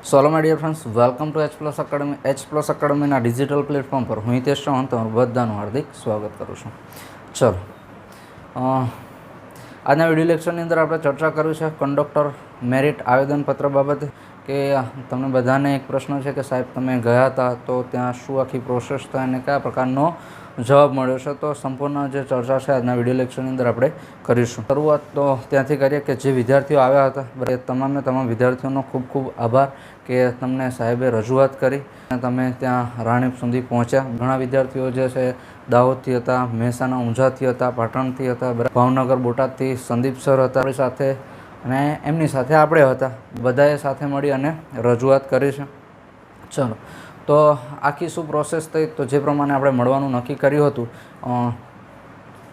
So hello my dear friends, welcome to H academy. એકેડમીના digital platform પર હું હિતેશ ચૌહાણ તમારું બધાનું હાર્દિક સ્વાગત કરું છું. ચલો, આજના વિડીયો લેક્ચરની અંદર આપણે ચર્ચા કરી છે કંડક્ટર મેરિટ આવેદનપત્ર બાબતે. કે તમને બધાને એક પ્રશ્ન છે કે સાહેબ તમે ગયા હતા તો ત્યાં શું આખી પ્રોસેસ થાય અને કયા પ્રકારનો જવાબ મળ્યો છે. તો સંપૂર્ણ જે ચર્ચા છે આજના વિડીયો લેક્ચરની અંદર આપણે કરીશું. શરૂઆત તો ત્યાંથી કરીએ કે જે વિદ્યાર્થીઓ આવ્યા હતા એ તમામ વિદ્યાર્થીઓનો ખૂબ ખૂબ આભાર કે તમને સાહેબે રજૂઆત કરી અને તમે ત્યાં રાણીપ સુધી પહોંચ્યા. ઘણા વિદ્યાર્થીઓ જે છે દાહોદથી હતા, મહેસાણા ઊંઝાથી હતા, પાટણથી હતા, ભાવનગર બોટાદથી સંદીપ સર હતા આપણી સાથે અને એમની સાથે આપણે હતા. બધાએ સાથે મળી અને રજૂઆત કરી છે. ચલો, તો આખી શું પ્રોસેસ થઈ તો જે પ્રમાણે આપણે મળવાનું નક્કી કર્યું હતું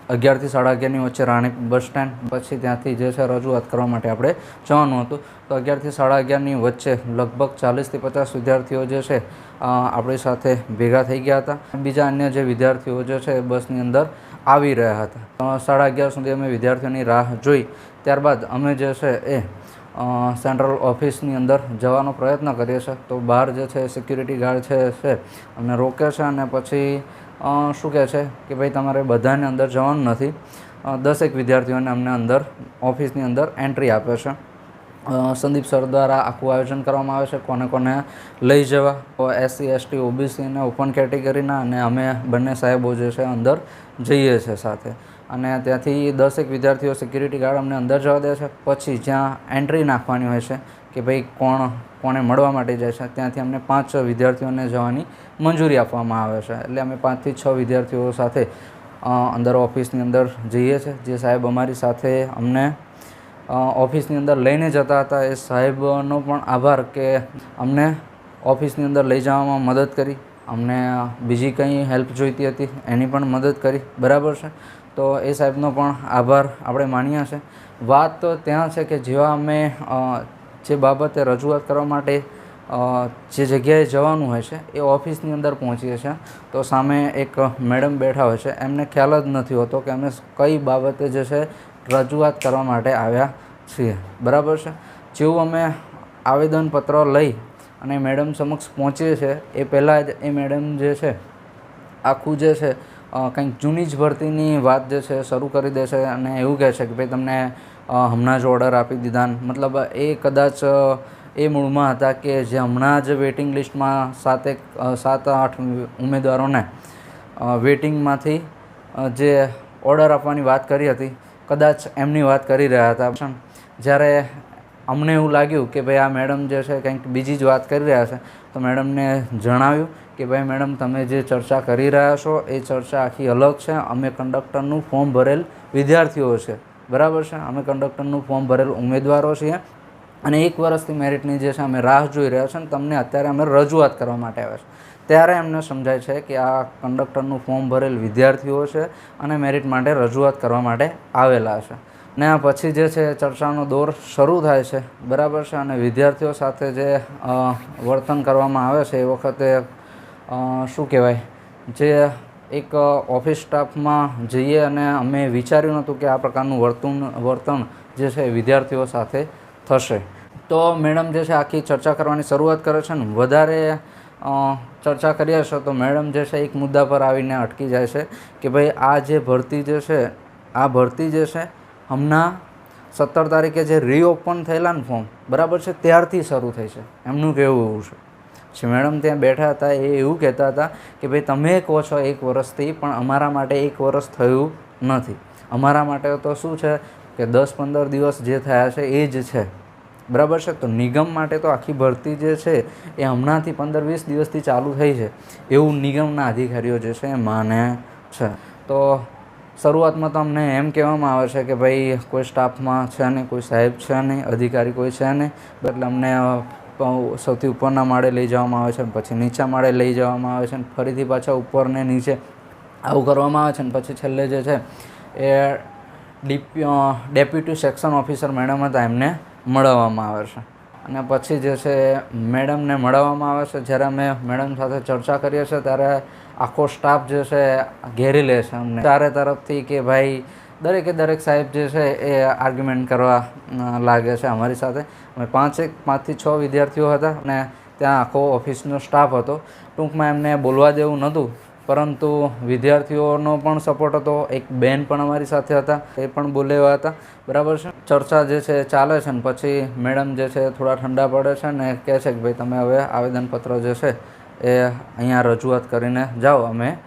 11 થી 11:30 વચ્ચે રાણીપ બસ સ્ટેન્ડ, પછી ત્યાંથી જે છે રજૂઆત કરવા માટે આપણે જવાનું હતું. તો 11 થી 11:30 વચ્ચે લગભગ 40 થી 50 વિદ્યાર્થીઓ જે છે આપણી સાથે ભેગા થઈ ગયા હતા. બીજા અન્ય જે વિદ્યાર્થીઓ જે છે બસની અંદર આવી રહ્યા હતા. 11:30 સુધી અમે વિદ્યાર્થીઓની રાહ જોઈ. ત્યારબાદ અમે જે છે એ સેન્ટ્રલ ઓફિસની અંદર જવાનો પ્રયત્ન કરીએ છીએ. તો બહાર જે છે સિક્યુરિટી ગાર્ડ છે અમને રોકે છે અને પછી શું કહે છે કે ભાઈ તમારે બધાને અંદર જવાનું નથી, 10 વિદ્યાર્થીઓને અમને અંદર ઓફિસની અંદર એન્ટ્રી આપે છે. સંદીપ સર દ્વારા આખું આયોજન કરવામાં આવે છે કોને કોને લઈ જવા. SC ST OBC અને ઓપન કેટેગરીના અને અમે બંને સાહેબો જે છે અંદર જઈએ છીએ સાથે. અને ત્યાંથી 10 વિદ્યાર્થીઓ સિક્યુરિટી ગાર્ડ અમને અંદર જવા દે છે. પછી જ્યાં એન્ટ્રી નાખવાની હોય છે કે ભાઈ કોણે મળવા માટે જાય છે, ત્યાંથી અમને 5 વિદ્યાર્થીઓને જવાની મંજૂરી આપવામાં આવે છે. એટલે અમે 5 થી 6 વિદ્યાર્થીઓ સાથે અંદર ઓફિસની અંદર જઈએ છીએ. જે સાહેબ અમારી સાથે અમને ઓફિસની અંદર લઈને જતા હતા એ સાહેબનો પણ આભાર કે અમને ઓફિસની અંદર લઈ જવામાં મદદ કરી. અમને બીજી કંઈ હેલ્પ જોઈતી હતી એની પણ મદદ કરી. બરાબર છે, તો એ સાહેબનો પણ આભાર આપણે માનીએ છીએ. વાત તો ત્યાં છે કે જેવા અમે જે બાબતે રજૂઆત કરવા માટે જે જગ્યાએ જવાનું હોય છે એ ઓફિસની અંદર પહોંચીએ છીએ તો સામે એક મેડમ બેઠા હોય છે. એમને ખ્યાલ જ નથી હોતો કે અમે કઈ બાબતે જે છે રજૂઆત કરવા માટે આવ્યા છીએ. બરાબર છે, જેવું અમે આવેદનપત્ર લઈ અને મેડમ સમક્ષ પહોંચીએ છીએ એ પહેલાં જ એ મેડમ જે છે આખું જે છે કંઈક જૂની જ ભરતીની વાત જે છે શરૂ કરી દે છે અને એવું કહે છે કે ભાઈ તમને હમણાં જ ઓર્ડર આપી દીધા. મતલબ એ કદાચ એ મૂળમાં હતા કે જે હમણાં જ વેઇટિંગ લિસ્ટમાં 7-8 ઉમેદવારોને વેઇટિંગમાંથી જે ઓર્ડર આપવાની વાત કરી હતી કદાચ એમની વાત કરી રહ્યા હતા. જ્યારે અમને એવું લાગ્યું કે ભાઈ આ મેડમ જે છે કંઈક બીજી જ વાત કરી રહ્યા છે તો મેડમને જણાવ્યું કે ભાઈ મેડમ તમે જે ચર્ચા કરી રહ્યા છો એ ચર્ચા આખી અલગ છે. અમે કંડક્ટરનું ફોર્મ ભરેલ વિદ્યાર્થીઓ છે. બરાબર છે, અમે કંડક્ટરનું ફોર્મ ભરેલ ઉમેદવારો છીએ અને 1 વર્ષથી મેરિટની જે છે અમે રાહ જોઈ રહ્યા છીએ અને તમને અત્યારે અમે રજૂઆત કરવા માટે આવ્યા છે. ત્યારે એમને સમજાય છે કે આ કંડક્ટરનું ફોર્મ ભરેલ વિદ્યાર્થીઓ છે અને મેરિટ માટે રજૂઆત કરવા માટે આવેલા છે. ને પછી જે છે ચર્ચાનો દોર શરૂ થાય છે. બરાબર છે, અને વિદ્યાર્થીઓ સાથે જે વર્તન કરવામાં આવે છે એ વખતે શું કહેવાય, જે એક ઓફિસ સ્ટાફમાં જઈએ અને અમે વિચાર્યું નહોતું કે આ પ્રકારનું વર્તન જે છે વિદ્યાર્થીઓ સાથે થશે. તો મેડમ જે છે આખી ચર્ચા કરવાની શરૂઆત કરે છે ને વધારે ચર્ચા કરીએ છીએ તો મેડમ જે છે એક મુદ્દા પર આવીને અટકી જાય છે કે ભાઈ આ જે ભરતી જે છે આ ભરતી જે છે હમણાં 17 તારીખે જે રીઓપન થયેલા ને ફોર્મ, બરાબર છે, ત્યારથી શરૂ થઈ છે. એમનું કહેવું એવું છે. મેડમ ત્યાં બેઠા હતા એ એવું કહેતા હતા કે ભાઈ તમે કહો છો 1 વર્ષથી, પણ અમારા માટે 1 વર્ષ થયું નથી. અમારા માટે તો શું છે કે 10-15 દિવસ જે થયા છે એ જ છે. બરાબર છે, તો નિગમ માટે તો આખી ભરતી જે છે એ હમણાંથી 15-20 દિવસથી ચાલુ થઈ છે એવું નિગમના અધિકારીઓ જે છે એ માને છે. તો શરૂઆતમાં તો અમને એમ કહેવામાં આવે છે કે ભાઈ કોઈ સ્ટાફમાં છે નહીં, કોઈ સાહેબ છે નહીં, અધિકારી કોઈ છે નહીં. એટલે અમને સૌથી ઉપરના માળે લઈ જવામાં આવે છે, પછી નીચા માળે લઈ જવામાં આવે છે, ફરીથી પાછા ઉપર ને નીચે આવું કરવામાં આવે છે. અને પછી છેલ્લે જે છે એ ડેપ્યુટી સેક્શન ઓફિસર મેડમ હતા એમને મળવામાં આવે છે. અને પછી જે છે મેડમને મળવામાં આવે છે. જ્યારે અમે મેડમ સાથે ચર્ચા કરીએ છીએ ત્યારે આખો સ્ટાફ જે છે ઘેરી લે છે અમને ચારે તરફથી કે ભાઈ દરેક સાહેબ જે છે એ આર્ગ્યુમેન્ટ કરવા લાગે છે અમારી સાથે. અમે 5થી 6 વિદ્યાર્થીઓ હતા અને ત્યાં આખો ઓફિસનો સ્ટાફ હતો. ટૂંકમાં એમને બોલવા દેવું નહોતું, પરંતુ વિદ્યાર્થીઓનો પણ સપોર્ટ હતો. એક બેન પણ અમારી સાથે હતા, એ પણ બોલે એવા હતા. બરાબર છે. ચર્ચા જે છે ચાલે છે ને પછી મેડમ જે છે થોડા ઠંડા પડે છે ને કહે છે કે ભાઈ તમે હવે આવેદનપત્ર જે છે એ અહીંયા રજૂઆત કરીને જાઓ, અમે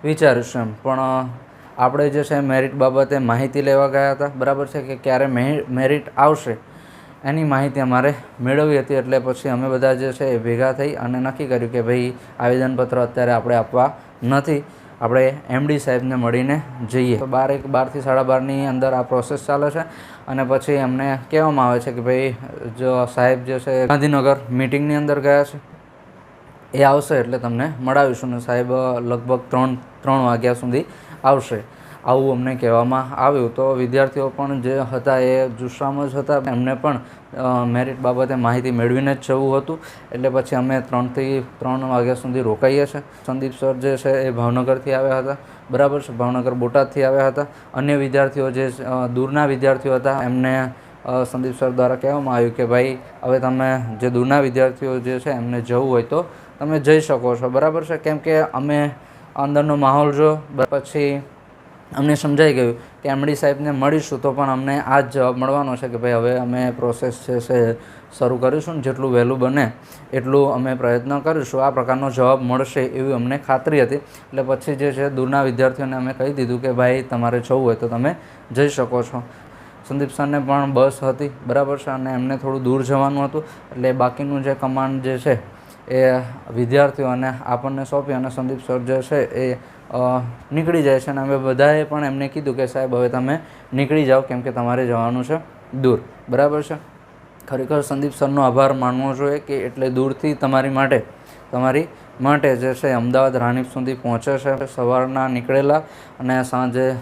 વિચારીશું એમ. પણ આપણે જે છે મેરિટ બાબતે માહિતી લેવા ગયા હતા. બરાબર છે, કે ક્યારે મેરિટ આવશે એની માહિતી અમારે મેળવી હતી. એટલે પછી અમે બધા જે છે એ ભેગા થઈ અને નક્કી કર્યું કે ભાઈ આવેદનપત્ર અત્યારે આપણે આપવા નથી, આપણે MD સાહેબને મળીને જઈએ. તો 12થી 12:30ની અંદર આ પ્રોસેસ ચાલે છે અને પછી અમને કહેવામાં આવે છે કે ભાઈ જો સાહેબ જે છે ગાંધીનગર મિટિંગની અંદર ગયા છે, એ આવશે એટલે તમને મળાવીશું. ને સાહેબ લગભગ 3 વાગ્યા સુધી આવશે, આવું અમને કહેવામાં આવ્યું. તો વિદ્યાર્થીઓ પણ જે હતા એ જુસ્સામાં જ હતા. એમને પણ મેરિટ બાબતે માહિતી મેળવીને જ જવું હતું. એટલે પછી અમે 3થી 3 વાગ્યા સુધી રોકાઈએ છીએ. સંદીપ સર જે છે એ ભાવનગરથી આવ્યા હતા. બરાબર છે, ભાવનગર બોટાદથી આવ્યા હતા. અન્ય વિદ્યાર્થીઓ જે દૂરના વિદ્યાર્થીઓ હતા એમને સંદીપ સર દ્વારા કહેવામાં આવ્યું કે ભાઈ હવે તમે જે દૂરના વિદ્યાર્થીઓ જે છે એમને જવું હોય તો તમે જઈ શકો છો. બરાબર છે, કેમ કે અમે અંદરનો માહોલ જો પછી અમને સમજાઈ ગયું કે MD સાહેબને મળીશું તો પણ અમને આ જ જવાબ મળવાનો છે કે ભાઈ હવે અમે પ્રોસેસ છે શરૂ કરીશું ને જેટલું વહેલું બને એટલું અમે પ્રયત્ન કરીશું. આ પ્રકારનો જવાબ મળશે એવી અમને ખાતરી હતી. એટલે પછી જે છે દૂરના વિદ્યાર્થીઓને અમે કહી દીધું કે ભાઈ તમારે જવું હોય તો તમે જઈ શકો છો. સંદીપ સરને પણ બસ હતી. બરાબર છે, અને એમને થોડું દૂર જવાનું હતું. એટલે બાકીનું જે કમાન્ડ જે છે એ વિદ્યાર્થીઓને આપણને સોંપી અને સંદીપ સર જે છે એ નીકળી જાય છે. અને અમે બધાએ પણ એમને કીધું કે સાહેબ હવે તમે નીકળી જાઓ કેમ કે તમારે જવાનું છે દૂર. બરાબર છે. ખરેખર સંદીપ સરનો આભાર માનવો જોઈએ કે એટલે દૂરથી તમારી માટે જે છે અમદાવાદ રાણીપ સુધી પહોંચે છે. સવારના નીકળેલા અને સાંજે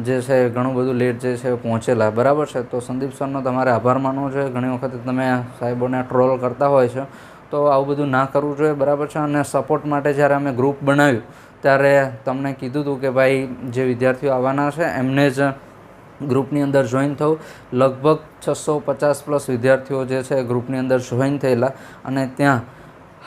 જે છે ઘણું બધું લેટ જે છે પહોંચેલા. બરાબર છે. તો સંદીપ સરનો તમારે આભાર માનવો જોઈએ. ઘણી વખત તમે સાહેબોને ટ્રોલ કરતા હોય છે, તો આવું બધું ના કરવું જોઈએ. બરાબર છે. અને સપોર્ટ માટે જ્યારે અમે ગ્રુપ બનાવ્યું ત્યારે તમને કીધું હતું કે ભાઈ જે વિદ્યાર્થીઓ આવવાના છે એમને જ ગ્રુપની અંદર જોઈન થવું. લગભગ 650+ વિદ્યાર્થીઓ જે છે ગ્રુપની અંદર જોઈન થયેલા અને ત્યાં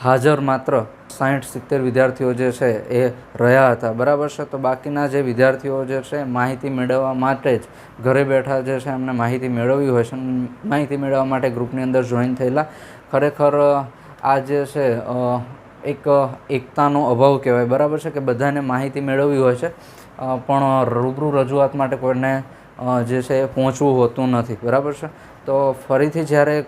હાજર માત્ર 60-70 વિદ્યાર્થીઓ જે છે એ રહ્યા હતા. બરાબર છે. તો બાકીના જે વિદ્યાર્થીઓ જે છે માહિતી મેળવવા માટે જ ઘરે બેઠા જે છે એમને માહિતી મેળવવી હોય છે, માહિતી મેળવવા માટે ગ્રુપની અંદર જોઈન થયેલા. ખરેખર આ જે છે એક એકતાનો અભાવ કહેવાય. બરાબર છે, કે બધાને માહિતી મેળવવી હોય છે પણ રૂબરૂ રજૂઆત માટે કોઈને જે છે એ પહોંચવું હોતું નથી. બરાબર છે. તો ફરીથી જ્યારે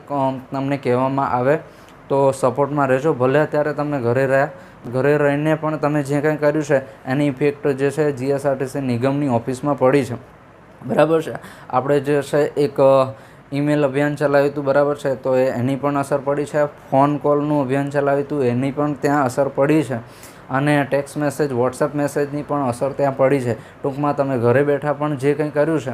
તમને કહેવામાં આવે તો સપોર્ટમાં રહેજો. ભલે અત્યારે તમે ઘરે રહીને પણ તમે જે કંઈ કર્યું છે એની ઇફેક્ટ જે છે GSRTC નિગમની ઓફિસમાં પડી છે. બરાબર છે. આપણે જે છે એક ઈમેલ અભિયાન ચલાવ્યું હતું. બરાબર છે. તો એની પણ અસર પડી છે. ફોન કોલનું અભિયાન ચલાવ્યું હતું, એની પણ ત્યાં અસર પડી છે. અને ટેક્સ્ટ મેસેજ, વોટ્સઅપ મેસેજની પણ અસર ત્યાં પડી છે. ટૂંકમાં તમે ઘરે બેઠા પણ જે કંઈ કર્યું છે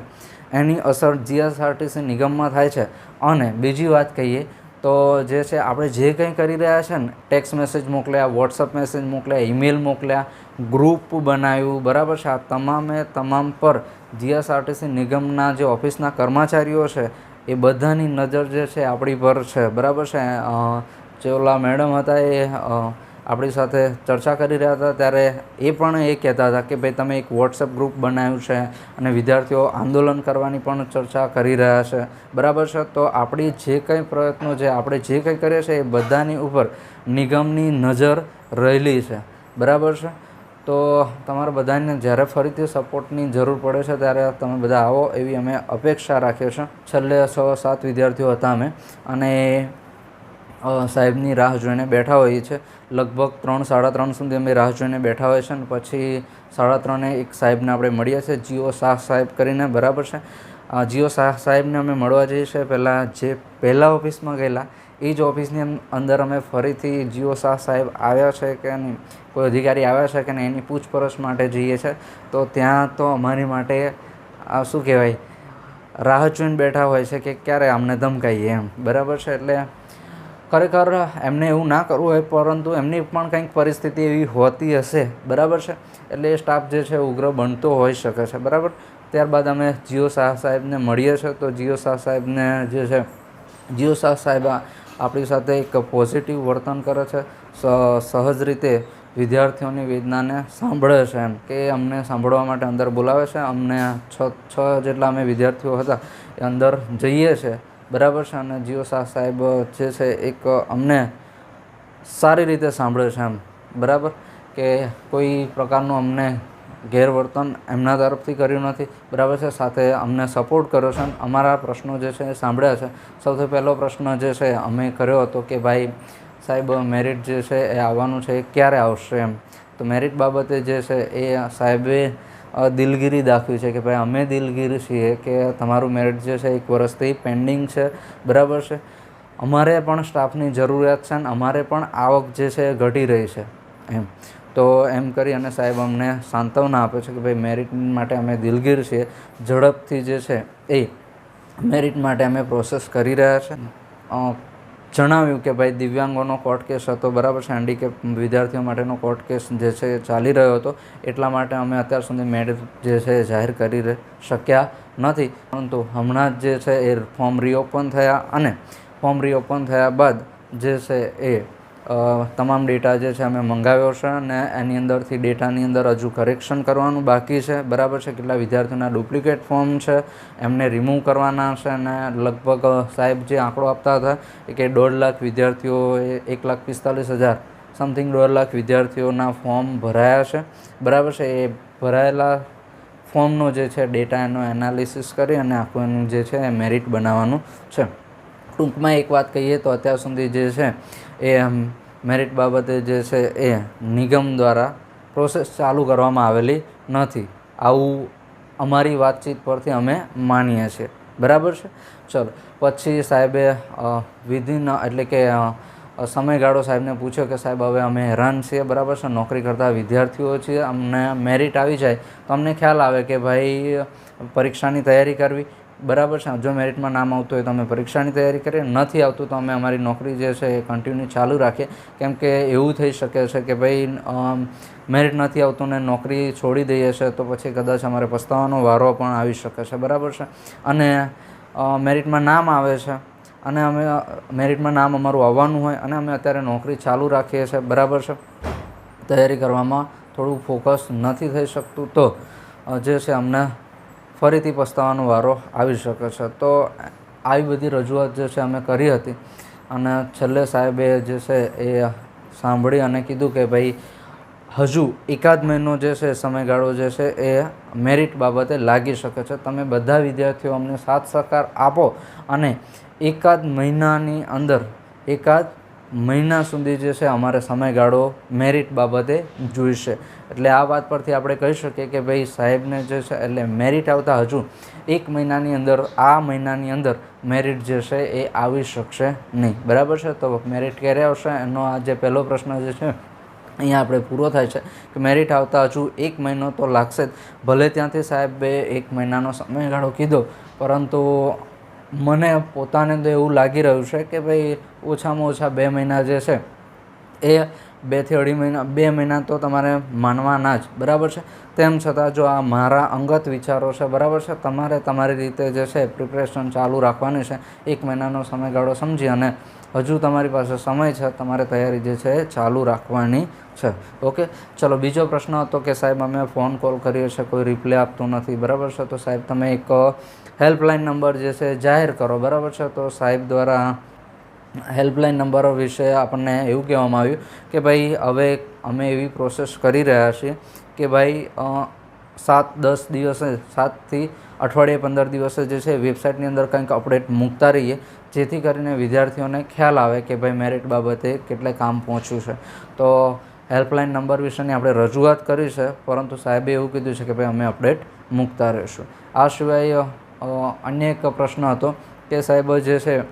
એની અસર GSRTC નિગમમાં થાય છે. અને બીજી વાત કહીએ તો જે છે આપણે જે કંઈ કરી રહ્યા છે ને, ટેક્સ્ટ મેસેજ મોકલ્યા, વોટ્સઅપ મેસેજ મોકલ્યા, ઈમેલ મોકલ્યા, ગ્રુપ બનાવ્યું. બરાબર છે. આ તમામ પર GSRTC નિગમના જે ઓફિસના કર્મચારીઓ છે એ બધાની નજર જે છે આપણી પર છે. બરાબર છે. જે ઓલા મેડમ હતા એ આપણી સાથે ચર્ચા કરી રહ્યા હતા ત્યારે એ પણ એ કહેતા હતા કે ભાઈ તમે એક વોટ્સઅપ ગ્રુપ બનાવ્યું છે અને વિદ્યાર્થીઓ આંદોલન કરવાની પણ ચર્ચા કરી રહ્યા છે. બરાબર છે. તો આપણી જે કંઈ પ્રયત્નો છે, આપણે જે કંઈ કરીએ છીએ એ બધાની ઉપર નિગમની નજર રહેલી છે. બરાબર છે. તો તમારા બધાને જ્યારે ફરીથી સપોર્ટની જરૂર પડે છે ત્યારે તમે બધા આવો એવી અમે અપેક્ષા રાખીએ છીએ. છેલ્લે 6-7 વિદ્યાર્થીઓ હતા અમે અને સાહેબની રાહ જોઈને બેઠા હોઈએ છીએ. લગભગ 3-3:30 સુધી અમે રાહ જોઈને બેઠા હોઈએ છીએ અને પછી 3:30 એક સાહેબને આપણે મળીએ છીએ, જીઓ શાહ સાહેબ કરીને. બરાબર છે. જીઓ શાહ સાહેબને અમે મળવા જઈએ છીએ. પહેલાં ઓફિસમાં ગયેલા એ જ ઓફિસની અંદર અમે ફરીથી જીઓ શાહ સાહેબ આવ્યા છે કે નહીં, કોઈ અધિકારી આવ્યા છે કે નહીં એની પૂછપરછ માટે જઈએ છીએ. તો ત્યાં તો અમારી માટે શું કહેવાય, રાહ જોઈને બેઠા હોય છે કે ક્યારે અમને ધમકાઈએ એમ. બરાબર છે. એટલે ખરેખર એમને એવું ના કરવું હોય પરંતુ એમની પણ કંઈક પરિસ્થિતિ એવી હોતી હશે. બરાબર છે. એટલે એ સ્ટાફ જે છે ઉગ્ર બનતો હોઈ શકે છે. બરાબર. ત્યારબાદ અમે જીઓ શાહ સાહેબને મળીએ છીએ. તો જીઓ શાહ સાહેબને જે છે, જીઓ શાહ સાહેબ આપણી સાથે એક પોઝિટિવ વર્તન કરે છે, સહજ રીતે વિદ્યાર્થીઓની વેદનાને સાંભળે છે, એમ કે અમને સાંભળવા માટે અંદર બોલાવે છે. અમને છ જેટલા અમે વિદ્યાર્થીઓ હતા એ અંદર જઈએ છીએ, બરાબર છે. અને જીઓ શાહ સાહેબ જે છે એક અમને સારી રીતે સાંભળે છે, એમ બરાબર, કે કોઈ પ્રકારનું અમને ગેરવર્તન એમના તરફથી કર્યું નથી, બરાબર છે. સાથે અમને સપોર્ટ કર્યો છે અને અમારા પ્રશ્નો જે છે એ સાંભળ્યા છે. સૌથી પહેલો પ્રશ્ન જે છે અમે કર્યો હતો કે ભાઈ સાહેબ મેરિટ જે છે એ આવવાનું છે, એ ક્યારે આવશે એમ. તો મેરિટ બાબતે જે છે એ સાહેબે દિલગીરી દાખવી છે કે ભાઈ અમે દિલગીર છીએ કે તમારું મેરિટ જે છે 1 વર્ષથી પેન્ડિંગ છે, બરાબર છે. અમારે પણ સ્ટાફની જરૂરિયાત છે અને અમારે પણ આવક જે છે એ ઘટી રહી છે એમ. તો એમ કરી અને સાહેબ અમને સાંત્વના આપે છે કે ભાઈ મેરિટ માટે અમે દિલગીર છીએ, ઝડપથી જે છે એ મેરિટ માટે અમે પ્રોસેસ કરી રહ્યા છે. જણાવ્યું કે ભાઈ દિવ્યાંગોનો કોર્ટ કેસ હતો, બરાબર છે, હેન્ડીકેપ વિદ્યાર્થીઓ માટેનો કોર્ટ કેસ જે છે એ ચાલી રહ્યો હતો, એટલા માટે અમે અત્યાર સુધી મેરિટ જે છે એ જાહેર કરી શક્યા નથી. પરંતુ હમણાં જ જે છે એ ફોર્મ રીઓપન થયા અને ફોર્મ રીઓપન થયા બાદ જે છે એ તમામ ડેટા જે છે અમે મંગાવ્યો છે અને એની અંદરથી ડેટાની અંદર હજુ કરેક્શન કરવાનું બાકી છે, બરાબર છે. કેટલા વિદ્યાર્થીઓના ડુપ્લિકેટ ફોર્મ છે એમને રિમૂવ કરવાના છે અને લગભગ સાહેબ જે આંકડો આપતા હતા એ કે 1.5 લાખ વિદ્યાર્થીઓએ 1,45,000 સમથિંગ 1.5 લાખ વિદ્યાર્થીઓના ફોર્મ ભરાયા છે, બરાબર છે. એ ભરાયેલા ફોર્મનો જે છે ડેટા એનો એનાલિસિસ કરી અને આખું એનું જે છે એ મેરિટ બનાવવાનું છે. ટૂંકમાં એક વાત કહીએ તો અત્યાર સુધી જે છે એ મેરિટ બાબતે જે છે એ નિગમ દ્વારા પ્રોસેસ ચાલુ કરવામાં આવેલી નથી, આવું અમારી વાતચીત પરથી અમે માનીએ છીએ, બરાબર છે. ચલો પછી સાહેબે વિધિન એટલે કે સમયગાળો સાહેબને પૂછ્યો કે સાહેબ હવે અમે હેરાન છીએ, બરાબર છે, નોકરી કરતા વિદ્યાર્થીઓ છીએ, અમને મેરિટ આવી જાય તો અમને ખ્યાલ આવે કે ભાઈ પરીક્ષાની તૈયારી કરવી, બરાબર છે. જો મેરિટમાં નામ આવતું હોય તો અમે પરીક્ષાની તૈયારી કરીએ, નથી આવતું તો અમે અમારી નોકરી જે છે એ કન્ટિન્યુ ચાલુ રાખીએ. કેમ કે એવું થઈ શકે છે કે ભાઈ મેરિટ નથી આવતું ને નોકરી છોડી દઈએ છીએ તો પછી કદાચ અમારે પસ્તાવાનો વારો પણ આવી શકે છે, બરાબર છે. અને મેરિટમાં નામ આવે છે અને અમે મેરિટમાં નામ અમારું આવવાનું હોય અને અમે અત્યારે નોકરી ચાલુ રાખીએ છીએ, બરાબર છે, તૈયારી કરવામાં થોડું ફોકસ નથી થઈ શકતું તો જે છે અમને ફરીથી પસ્તાવાનો વારો આવી શકે છે. તો આવી બધી રજૂઆત જે છે અમે કરી હતી અને છેલ્લે સાહેબે જે છે એ સાંભળી અને કીધું કે ભાઈ હજુ 1 મહિનો જે છે સમયગાળો જે છે એ મેરિટ બાબતે લાગી શકે છે. તમે બધા વિદ્યાર્થીઓ અમને સાથ સહકાર આપો અને 1 મહિનાની અંદર 1 મહિના સુધી જે છે અમારે સમયગાળો મેરિટ બાબતે જોઈશે. એટલે આ વાત પરથી આપણે કહી શકીએ કે ભાઈ સાહેબને જે છે એટલે મેરિટ આવતા હજુ 1 મહિનાની અંદર આ મહિનાની અંદર મેરિટ જે છે એ આવી શકશે નહીં, બરાબર છે. તો મેરિટ ક્યારે આવશે એનો આ જે પહેલો પ્રશ્ન જે છે અહીંયા આપણે પૂરો થાય છે કે મેરિટ આવતા હજુ 1 મહિનો તો લાગશે જ. ભલે ત્યાંથી સાહેબે 1 મહિનાનો સમયગાળો કીધો, પરંતુ મને પોતાને તો એવું લાગી રહ્યું છે કે ભાઈ ઓછામાં ઓછા 2 મહિના જે છે એ 2 થી 2.5 મહિના, 2 મહિના તો તમારે માનવાના જ, બરાબર છે. તેમ છતાં જો આ મારા અંગત વિચારો છે, બરાબર છે, તમારે તમારી રીતે જે છે પ્રિપરેશન ચાલુ રાખવાની છે. 1 મહિનાનો સમયગાળો સમજી અને હજુ તમારી પાસે સમય છે, તમારે તૈયારી જે છે એ ચાલુ રાખવાની છે, ઓકે. ચલો બીજો પ્રશ્ન હતો કે સાહેબ અમે ફોન કોલ કરીએ છીએ, કોઈ રિપ્લાય આપતું નથી, બરાબર છે. તો સાહેબ તમે એક હેલ્પલાઇન નંબર જે છે જાહેર કરો, બરાબર છે. તો સાહેબ દ્વારા હેલ્પલાઇન નંબરો વિશે આપણને એવું કહેવામાં આવ્યું કે ભાઈ હવે અમે એવી પ્રોસેસ કરી રહ્યા છીએ કે ભાઈ 7-10 દિવસે, 7 થી અઠવાડિયે 15 દિવસે જે છે વેબસાઇટની અંદર કંઈક અપડેટ મૂકતા રહીએ, જેથી કરીને વિદ્યાર્થીઓને ખ્યાલ આવે કે ભાઈ મેરિટ બાબતે કેટલે કામ પહોંચ્યું છે. તો હેલ્પલાઇન નંબર વિશેની આપણે રજૂઆત કરી છે, પરંતુ સાહેબે એવું કીધું છે કે ભાઈ અમે અપડેટ મૂકતા રહીશું. આ સિવાય અન્ય એક પ્રશ્ન હતો કે સાહેબ જે છે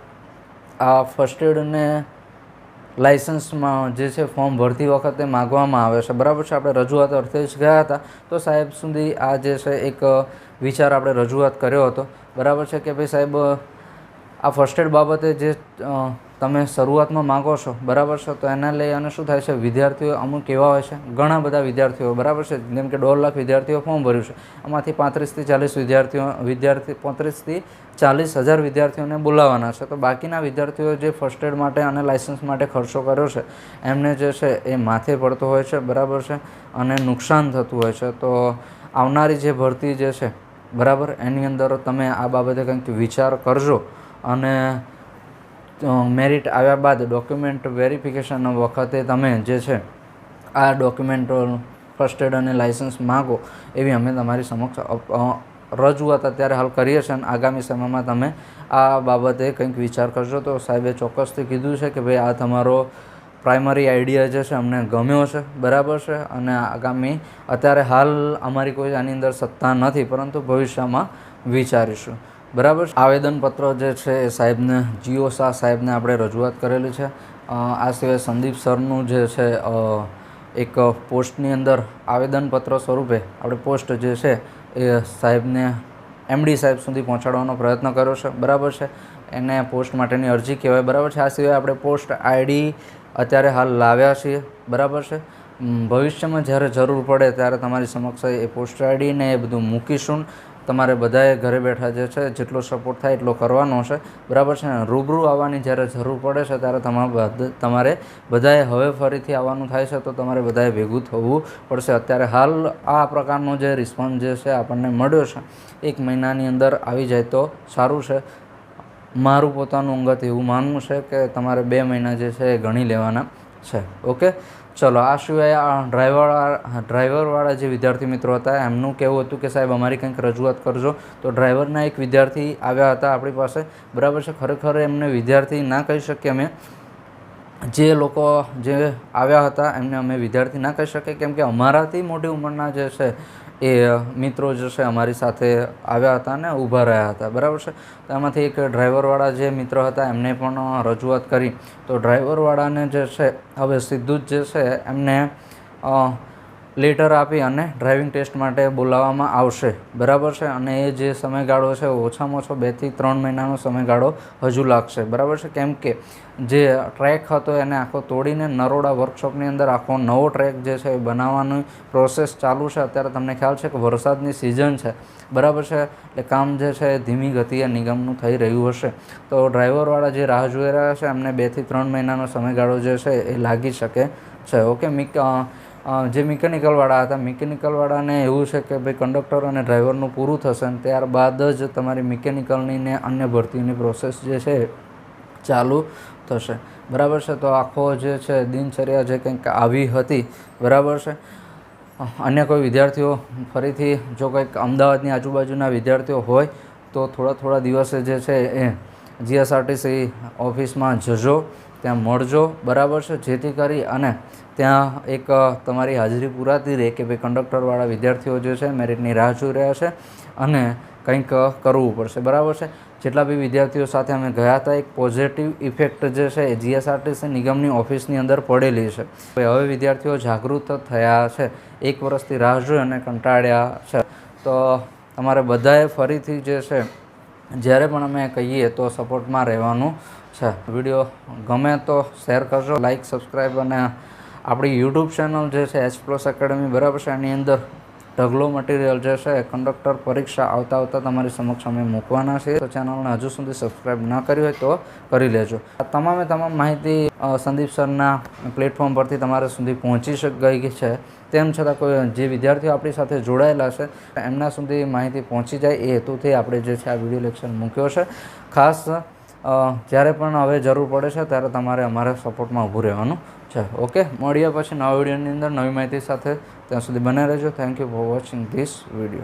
આ ફર્સ્ટ એડને લાઇસન્સમાં જે છે ફોર્મ ભરતી વખતે માગવામાં આવે છે, બરાબર છે. આપણે રજૂઆત અર્થે જ ગયા હતા તો સાહેબ સુધી આ જે છે એક વિચાર આપણે રજૂઆત કર્યો હતો, બરાબર છે, કે ભાઈ સાહેબ આ ફર્સ્ટ એડ બાબતે જે તમે શરૂઆતમાં માગો છો, બરાબર છે, તો એને લઈ અને શું થાય છે, વિદ્યાર્થીઓ અમુક એવા હોય છે, ઘણા બધા વિદ્યાર્થીઓ, બરાબર છે, જેમ કે 1.5 લાખ વિદ્યાર્થીઓ ફોર્મ ભર્યું છે, એમાંથી 35 થી 40 35 થી 40,000 વિદ્યાર્થીઓને બોલાવવાના છે. તો બાકીના વિદ્યાર્થીઓ જે ફર્સ્ટ એડ માટે અને લાઇસન્સ માટે ખર્ચો કર્યો છે એમને જે છે એ માથે પડતો હોય છે, બરાબર છે, અને નુકસાન થતું હોય છે. તો આવનારી જે ભરતી જે છે, બરાબર, એની અંદર તમે આ બાબતે કંઈક વિચાર કરજો અને મેરિટ આવ્યા બાદ ડોક્યુમેન્ટ વેરિફિકેશન વખતે તમે જે છે આ ડોક્યુમેન્ટ ફર્સ્ટ એડ અને લાઇસન્સ માગો એવી અમે તમારી સમક્ષ રજૂઆત અત્યારે હાલ કરીએ છીએ અને આગામી સમયમાં તમે આ બાબતે કંઈક વિચાર કરજો. તો સાહેબે ચોક્કસથી કીધું છે કે ભાઈ આ તમારો પ્રાઇમરી આઈડિયા જે છે અમને ગમ્યો છે, બરાબર છે, અને આગામી અત્યારે હાલ અમારી કોઈ આની અંદર સત્તા નથી, પરંતુ ભવિષ્યમાં વિચારીશું, બરાબર. આવેદનપત્ર જે છે એ સાહેબને, જીઓ શાહ સાહેબને આપણે રજૂઆત કરેલી છે. આ સિવાય સંદીપ સરનું જે છે એક પોસ્ટની અંદર આવેદનપત્ર સ્વરૂપે આપણે પોસ્ટ જે છે એ સાહેબને MD સાહેબ સુધી પહોંચાડવાનો પ્રયત્ન કર્યો છે, બરાબર છે. એને પોસ્ટ માટેની અરજી કહેવાય, બરાબર છે. આ સિવાય આપણે પોસ્ટ ID અત્યારે હાલ લાવ્યા છીએ, બરાબર છે. ભવિષ્યમાં જ્યારે જરૂર પડે ત્યારે તમારી સમક્ષ એ પોસ્ટ ID ને એ બધું મૂકીશું. તમારે બધાએ ઘરે બેઠા જે છે જેટલો સપોર્ટ થાય એટલો કરવાનો છે, બરાબર છે. રૂબરૂ આવવાની જ્યારે જરૂર પડે છે ત્યારે તમારે બધાએ હવે ફરીથી આવવાનું થાય છે, તો તમારે બધાએ ભેગું થવું પડશે. અત્યારે હાલ આ પ્રકારનો જે રિસ્પોન્સ જે છે આપણને મળ્યો છે, 1 મહિનાની અંદર આવી જાય તો સારું છે. મારું પોતાનું અંગત એવું માનવું છે કે તમારે 2 મહિના જે છે એ ગણી લેવાના છે. ઓકે, ચલો. આ સિવાય આ ડ્રાઈવરવાળા જે વિદ્યાર્થી મિત્રો હતા એમનું કહેવું હતું કે સાહેબ અમારી કંઈક રજૂઆત કરજો. તો ડ્રાઈવરના એક વિદ્યાર્થી આવ્યા હતા આપણી પાસે, બરાબર છે. ખરેખર એમને વિદ્યાર્થી ના કહી શકીએ અમે, જે લોકો જે આવ્યા હતા એમને અમે વિદ્યાર્થી ના કહી શકીએ, કેમ કે અમારાથી મોટી ઉંમરના જે છે એ મિત્રો જે છે અમારી સાથે આવ્યા હતા અને ઊભા રહ્યા હતા, બરાબર છે. તો એમાંથી એક ડ્રાઈવરવાળા જે મિત્ર હતા એમને પણ રજૂઆત કરી. તો ડ્રાઈવરવાળાને જે છે હવે સીધું જ જે છે એમને લેટર આપી અને ડ્રાઇવિંગ ટેસ્ટ માટે બોલાવવામાં આવશે, બરાબર છે. અને એ જે સમયગાળો છે ઓછામાં ઓછો 2 થી 3 મહિનાનો સમયગાળો હજુ લાગશે, બરાબર છે. કેમ કે જે ટ્રેક હતો એને આખો તોડીને નરોડા વર્કશોપની અંદર આખો નવો ટ્રેક જે છે એ બનાવવાની પ્રોસેસ ચાલુ છે. અત્યારે તમને ખ્યાલ છે કે વરસાદની સિઝન છે, બરાબર છે, એટલે કામ જે છે એ ધીમી ગતિએ નિગમનું થઈ રહ્યું હશે. તો ડ્રાઈવરવાળા જે રાહ જોઈ રહ્યા છે એમને 2 થી 3 મહિનાનો સમયગાળો જે છે એ લાગી શકે છે. ઓકે, જે મિકેનિકલવાળા હતા, મિકેનિકલવાળાને એવું છે કે ભાઈ કંડક્ટર અને ડ્રાઈવરનું પૂરું થશે અને ત્યારબાદ જ તમારી મિકેનિકલની ને અન્ય ભરતીની પ્રોસેસ જે છે ચાલુ થશે, બરાબર છે. તો આખો જે છે દિનચર્યા જે કંઈક આવી હતી, બરાબર છે. અન્ય કોઈ વિદ્યાર્થીઓ ફરીથી જો કંઈક અમદાવાદની આજુબાજુના વિદ્યાર્થીઓ હોય તો થોડા દિવસે જે છે એ GSRTC ઓફિસમાં જજો, ત્યાં મળજો, બરાબર છે, જેથી કરી અને ત્યાં એક તમારી હાજરી પુરાતી રહે કે ભાઈ કંડક્ટરવાળા વિદ્યાર્થીઓ જે છે મેરિટની રાહ જોઈ રહ્યા છે અને કંઈક કરવું પડશે, બરાબર છે. જેટલા બી વિદ્યાર્થીઓ સાથે અમે ગયા હતા એક પોઝિટિવ ઇફેક્ટ જે છે એ GSRTC નિગમની ઓફિસની અંદર પડેલી છે. હવે વિદ્યાર્થીઓ જાગૃત થયા છે, 1 વર્ષથી રાહ જોઈ અને કંટાળ્યા છે. તો તમારે બધાએ ફરીથી જે છે જ્યારે પણ અમે કહીએ તો સપોર્ટમાં રહેવાનું છે. વિડીયો ગમે તો શેર કરજો, લાઇક, સબસ્ક્રાઈબ, અને આપણી YouTube ચેનલ જે છે H+ એકેડમી, બરાબર છે, એની અંદર ઢગલો મટીરિયલ જે છે કંડક્ટર પરીક્ષા આવતા તમારી સમક્ષ અમે મૂકવાના છીએ. તો ચેનલને હજુ સુધી સબસ્ક્રાઈબ ના કરી હોય તો કરી લેજો. આ તમામ માહિતી સંદીપ સરના પ્લેટફોર્મ પરથી તમારા સુધી પહોંચી ગઈ છે. તેમ છતાં કોઈ જે વિદ્યાર્થીઓ આપણી સાથે જોડાયેલા છે એમના સુધી માહિતી પહોંચી જાય એ હેતુથી આપણે જે છે આ વિડીયો લેક્ચર મૂક્યો છે. ખાસ જ્યારે પણ હવે જરૂર પડે છે ત્યારે તમારે અમારા સપોર્ટમાં ઊભું રહેવાનું છે. ઓકે, મળીએ પછી નવા વિડીયોની અંદર નવી માહિતી સાથે. ત્યાં સુધી બને રહેજો. Thank you for watching this video.